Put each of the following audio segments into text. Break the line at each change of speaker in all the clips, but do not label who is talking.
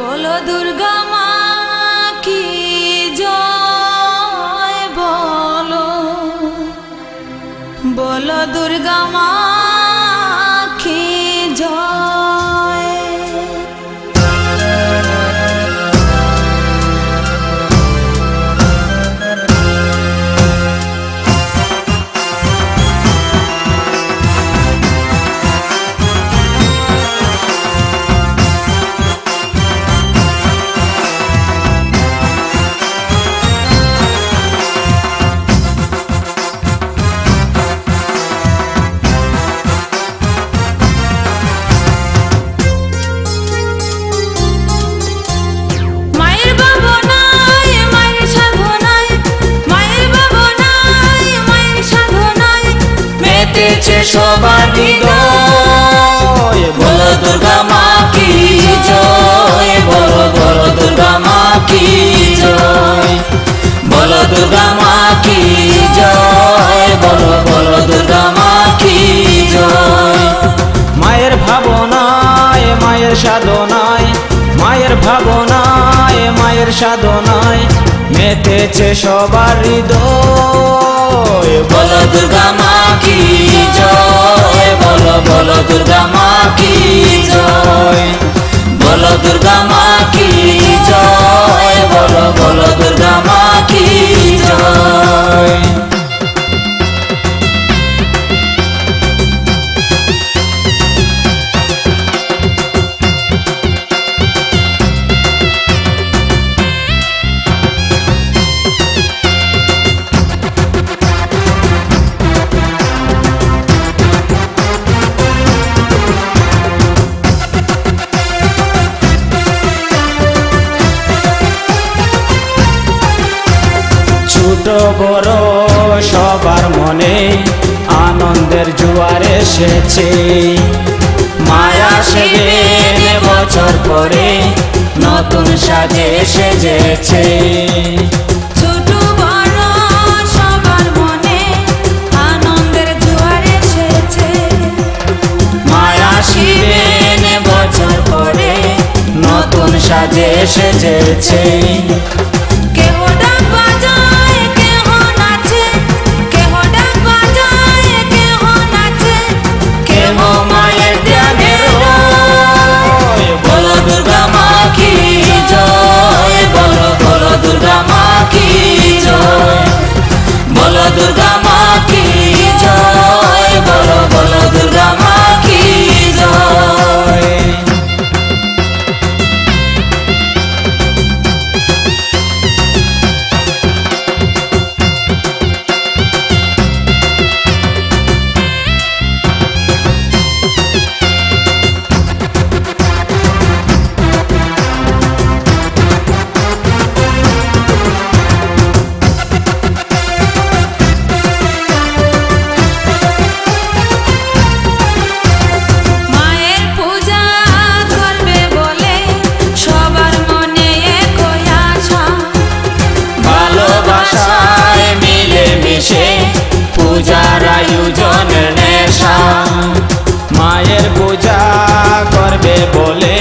बोलो दुर्गा माँ की जय, बोलो दुर्गा माँ की जय।
সবার হৃদয় বলো দুর্গা মা কি জয়, বলো বলো দুর্গা মা কি জয়, বলো দুর্গা মা কি জয়, বলো বলো দুর্গা মা কি জয়। মায়ের ভাবনায় মায়ের সাধনায়, মায়ের ভাবনায় মায়ের সাধনায় মেতেছে সবার হৃদয় বলো দুর্গা মা কি জয়, বলো বলো দুর্গা মা কি জয়, বলো দুর্গা মা কি জয়, বলো বলো দুর্গা মা কি জয়। ছোট বড় সবার মনে আনন্দের জোয়ার এসেছে, মায়া সেবে বছর পরে নতুন সাজে সেজেছে।
ছোট বড় সবার মনে আনন্দের জোয়ার এসেছে,
মায়া শিবে বছর পরে নতুন সাজে সেজেছে।
কেহ ডাক বাজায় কেহ নাচে, কেহ ডাক বাজায় কেহ নাচে,
কেহ মায়ের ধ্যানের রয় বলো দুর্গা মা কি জয়, বলো বলো দুর্গা মা কি জয়, বলো দুর্গা মা কি জয়, বলো বলো দুর্গা মা কি জয়।
মায়ের পূজা করবে বলে সবার মনে একই আশা,
ভালোবাসায় মিলে মিশে পূজার আয়োজন নেশা। মায়ের পূজা করবে বলে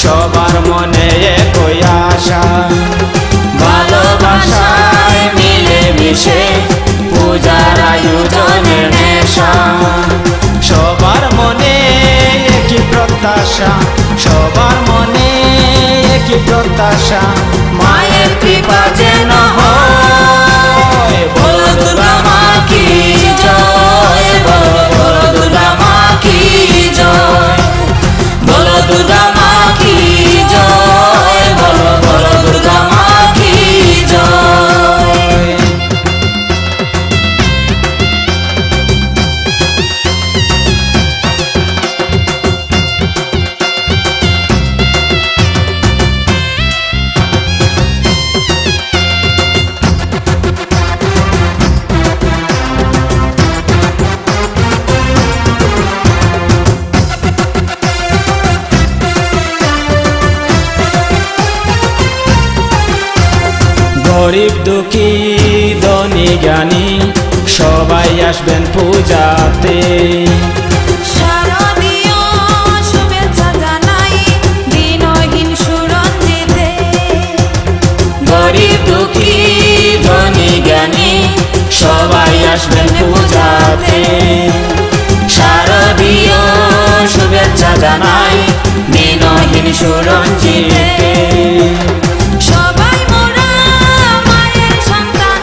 সবার মনে একই আশা, ভালোবাসায় মিলে মিশে পূজার আয়োজন নেশা। সবার মনে একই প্রত্যাশা, সবার মনে একই প্রত্যাশা, মায়ের কৃপা যেন হয় বলো দুর্গা মা কি জয়, বলো বলো দুর্গা মা কি জয়, বলো দুর্গা মা কি জয়, বলো বলো দুর্গা মা কি জয়। গরিব দুঃখী ধনী জ্ঞানী সবাই আসবেন পূজাতে,
শারদীয় শুভেচ্ছা জানাই দিনহীন সুরত
আসবেন পূজাতে। শারদীয় শুভেচ্ছা জানাই দিনহীন সুরঞ্জিতকে।
সবাই মোরা মায়ের সন্তান,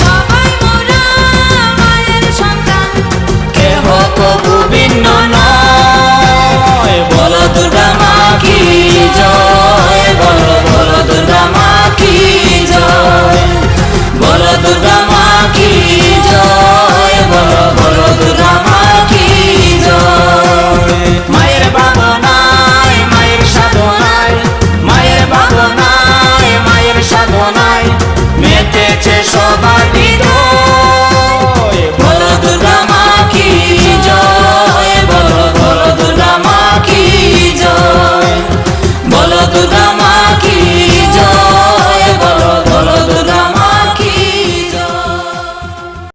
সবাই মোরা মায়ের সন্তান।
কেহ কবু ভিন্ন নয়, বলো দুর্গা মা কি জয়, বলো বলো দুর্গা মা কি জয়, বলো দুর্গা মা কি জয়, বলো বলো দুর্গা মা কি জয়। মায়ের ভাবনায় মায়ের সাধনায়, মায়ের ভাবনায় মায়ের সাধনায় মেতেছে সবার হৃদয়। বলো দুর্গা মা কি জয়, বলো বলো দুর্গা মা কি জয়, বলো দুর্গা মা